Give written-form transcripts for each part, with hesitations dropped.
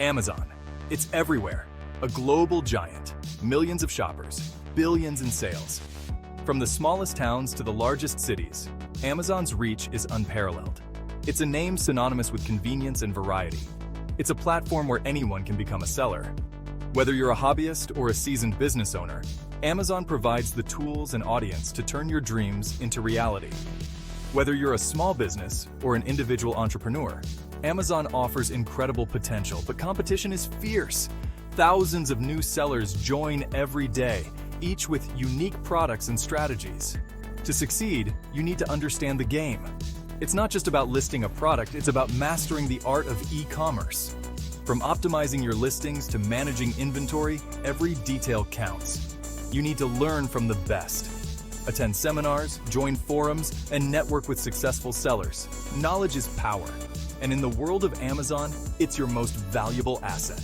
Amazon. It's everywhere. A global giant. Millions of shoppers. Billions in sales. From the smallest towns to the largest cities, Amazon's reach is unparalleled. It's a name synonymous with convenience and variety. It's a platform where anyone can become a seller. Whether you're a hobbyist or a seasoned business owner, Amazon provides the tools and audience to turn your dreams into reality. Whether you're a small business or an individual entrepreneur, Amazon offers incredible potential, but competition is fierce. Thousands of new sellers join every day, each with unique products and strategies. To succeed, you need to understand the game. It's not just about listing a product, it's about mastering the art of e-commerce. From optimizing your listings to managing inventory, every detail counts. You need to learn from the best. Attend seminars, join forums, and network with successful sellers. Knowledge is power, and in the world of Amazon, it's your most valuable asset.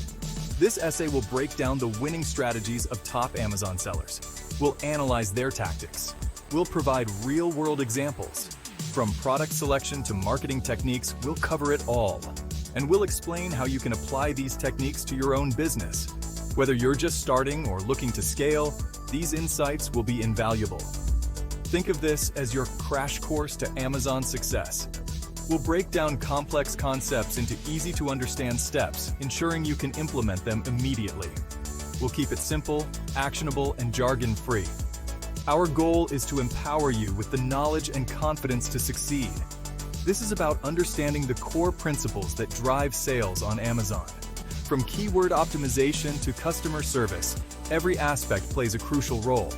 This essay will break down the winning strategies of top Amazon sellers. We'll analyze their tactics. We'll provide real-world examples. From product selection to marketing techniques, we'll cover it all. And we'll explain how you can apply these techniques to your own business. Whether you're just starting or looking to scale, these insights will be invaluable. Think of this as your crash course to Amazon success. We'll break down complex concepts into easy-to-understand steps, ensuring you can implement them immediately. We'll keep it simple, actionable, and jargon-free. Our goal is to empower you with the knowledge and confidence to succeed. This is about understanding the core principles that drive sales on Amazon. From keyword optimization to customer service, every aspect plays a crucial role.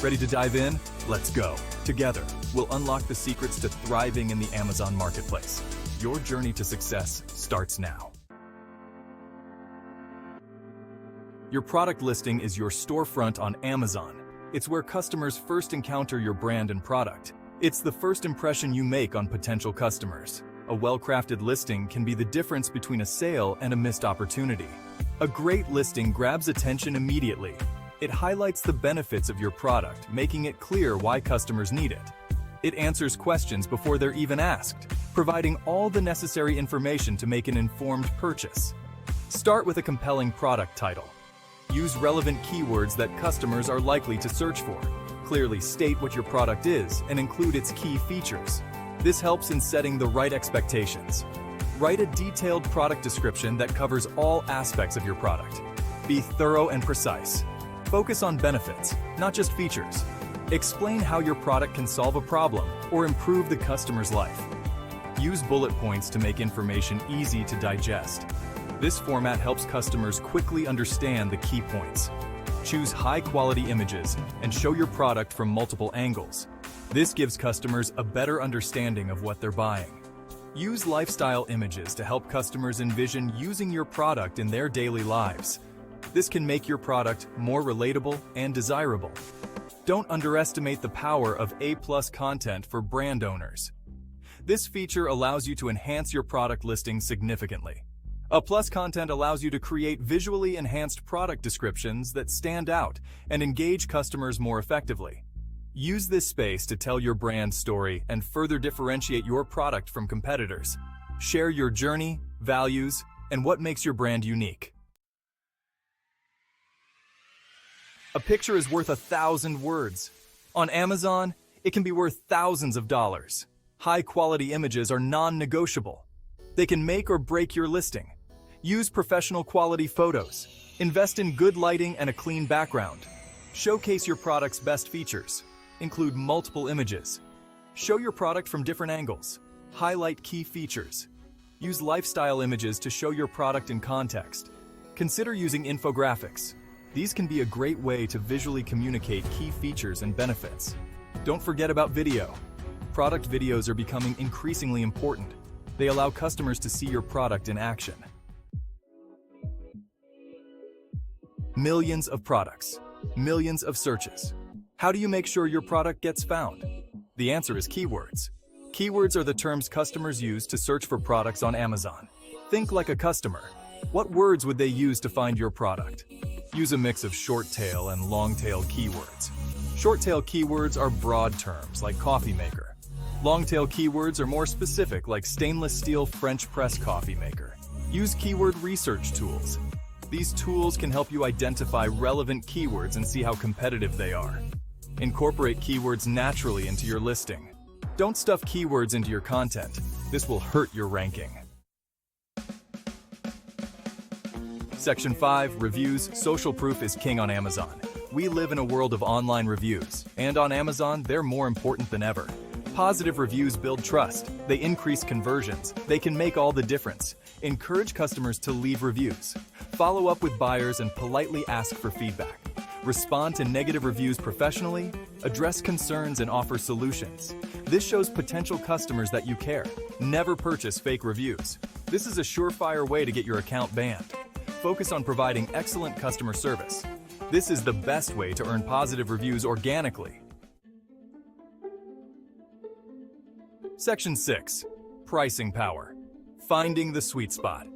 Ready to dive in? Let's go. Together, we'll unlock the secrets to thriving in the Amazon marketplace. Your journey to success starts now. Your product listing is your storefront on Amazon. It's where customers first encounter your brand and product. It's the first impression you make on potential customers. A well-crafted listing can be the difference between a sale and a missed opportunity. A great listing grabs attention immediately. It highlights the benefits of your product, making it clear why customers need it. It answers questions before they're even asked, providing all the necessary information to make an informed purchase. Start with a compelling product title. Use relevant keywords that customers are likely to search for. Clearly state what your product is and include its key features. This helps in setting the right expectations. Write a detailed product description that covers all aspects of your product. Be thorough and precise. Focus on benefits, not just features. Explain how your product can solve a problem or improve the customer's life. Use bullet points to make information easy to digest. This format helps customers quickly understand the key points. Choose high-quality images and show your product from multiple angles. This gives customers a better understanding of what they're buying. Use lifestyle images to help customers envision using your product in their daily lives. This can make your product more relatable and desirable. Don't underestimate the power of A+ content for brand owners. This feature allows you to enhance your product listing significantly. A+ content allows you to create visually enhanced product descriptions that stand out and engage customers more effectively. Use this space to tell your brand story and further differentiate your product from competitors. Share your journey, values, and what makes your brand unique. A picture is worth 1,000 words. On Amazon, it can be worth thousands of dollars. High-quality images are non-negotiable. They can make or break your listing. Use professional quality photos. Invest in good lighting and a clean background. Showcase your product's best features. Include multiple images. Show your product from different angles. Highlight key features. Use lifestyle images to show your product in context. Consider using infographics. These can be a great way to visually communicate key features and benefits. Don't forget about video. Product videos are becoming increasingly important. They allow customers to see your product in action. Millions of products, millions of searches. How do you make sure your product gets found? The answer is keywords. Keywords are the terms customers use to search for products on Amazon. Think like a customer. What words would they use to find your product? Use a mix of short-tail and long-tail keywords. Short-tail keywords are broad terms like coffee maker. Long-tail keywords are more specific, like stainless steel French press coffee maker. Use keyword research tools. These tools can help you identify relevant keywords and see how competitive they are. Incorporate keywords naturally into your listing. Don't stuff keywords into your content. This will hurt your ranking. Section 5, Reviews. Social proof is king on Amazon. We live in a world of online reviews, and on Amazon, they're more important than ever. Positive reviews build trust. They increase conversions. They can make all the difference. Encourage customers to leave reviews. Follow up with buyers and politely ask for feedback. Respond to negative reviews professionally. Address concerns and offer solutions. This shows potential customers that you care. Never purchase fake reviews. This is a surefire way to get your account banned. Focus on providing excellent customer service. This is the best way to earn positive reviews organically. Section 6. Pricing power. Finding the sweet spot.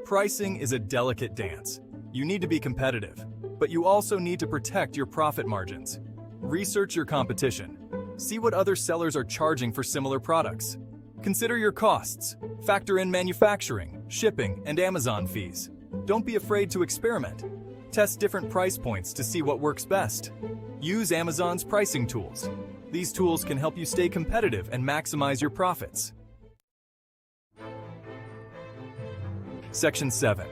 Pricing is a delicate dance. You need to be competitive, but you also need to protect your profit margins. Research your competition. See what other sellers are charging for similar products. Consider your costs. Factor in manufacturing, shipping, and Amazon fees. Don't be afraid to experiment. Test different price points to see what works best. Use Amazon's pricing tools. These tools can help you stay competitive and maximize your profits. Section 7.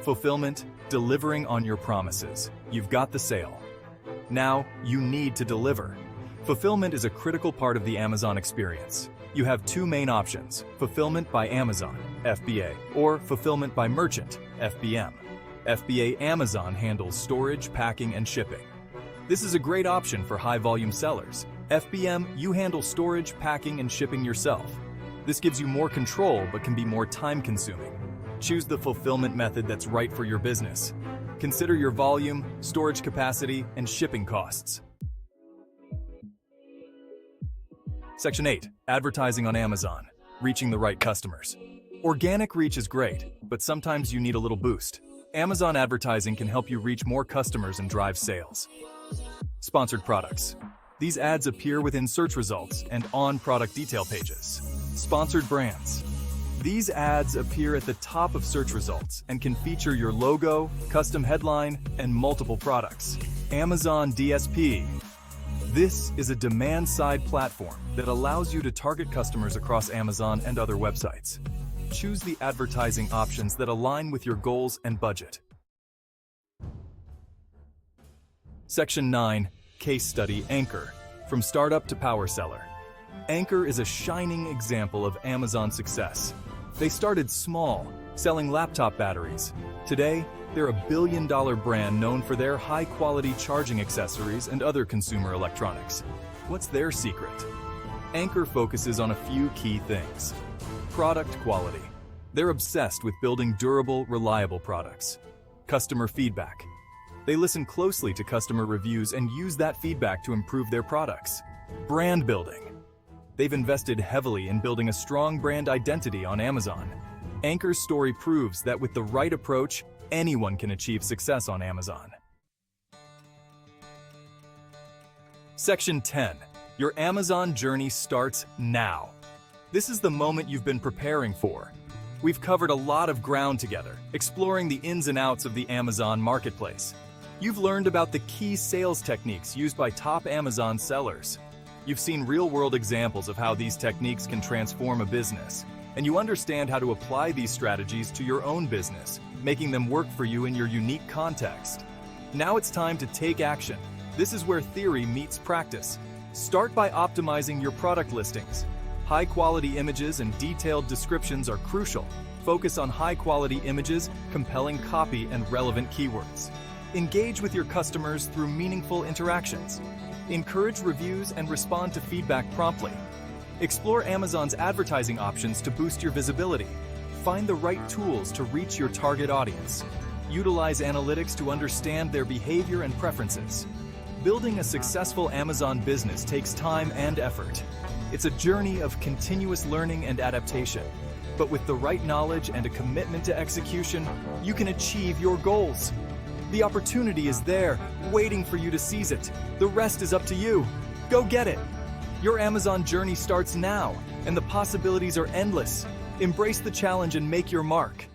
Fulfillment, delivering on your promises. You've got the sale. Now, you need to deliver. Fulfillment is a critical part of the Amazon experience. You have two main options: Fulfillment by Amazon, FBA, or Fulfillment by Merchant, FBM. FBA Amazon handles storage, packing, and shipping. This is a great option for high-volume sellers. FBM, you handle storage, packing, and shipping yourself. This gives you more control but can be more time-consuming. Choose the fulfillment method that's right for your business. Consider your volume, storage capacity, and shipping costs. Section 8. Advertising on Amazon. Reaching the right customers. Organic reach is great, but sometimes you need a little boost. Amazon advertising can help you reach more customers and drive sales. Sponsored products. These ads appear within search results and on product detail pages. Sponsored brands. These ads appear at the top of search results and can feature your logo, custom headline, and multiple products. Amazon DSP. This is a demand-side platform that allows you to target customers across Amazon and other websites. Choose the advertising options that align with your goals and budget. Section 9. Case Study Anchor. From Startup to Power Seller. Anchor is a shining example of Amazon success. They started small, selling laptop batteries. Today, they're a billion-dollar brand known for their high-quality charging accessories and other consumer electronics. What's their secret? Anchor focuses on a few key things. Product quality. They're obsessed with building durable, reliable products. Customer feedback. They listen closely to customer reviews and use that feedback to improve their products. Brand building. They've invested heavily in building a strong brand identity on Amazon. Anchor's story proves that with the right approach, anyone can achieve success on Amazon. Section 10. Your Amazon journey starts now. This is the moment you've been preparing for. We've covered a lot of ground together, exploring the ins and outs of the Amazon marketplace. You've learned about the key sales techniques used by top Amazon sellers. You've seen real-world examples of how these techniques can transform a business, and you understand how to apply these strategies to your own business, making them work for you in your unique context. Now it's time to take action. This is where theory meets practice. Start by optimizing your product listings. High-quality images and detailed descriptions are crucial. Focus on high-quality images, compelling copy, and relevant keywords. Engage with your customers through meaningful interactions. Encourage reviews and respond to feedback promptly. Explore Amazon's advertising options to boost your visibility. Find the right tools to reach your target audience. Utilize analytics to understand their behavior and preferences. Building a successful Amazon business takes time and effort. It's a journey of continuous learning and adaptation. But with the right knowledge and a commitment to execution, you can achieve your goals. The opportunity is there, waiting for you to seize it. The rest is up to you. Go get it! Your Amazon journey starts now, and the possibilities are endless. Embrace the challenge and make your mark.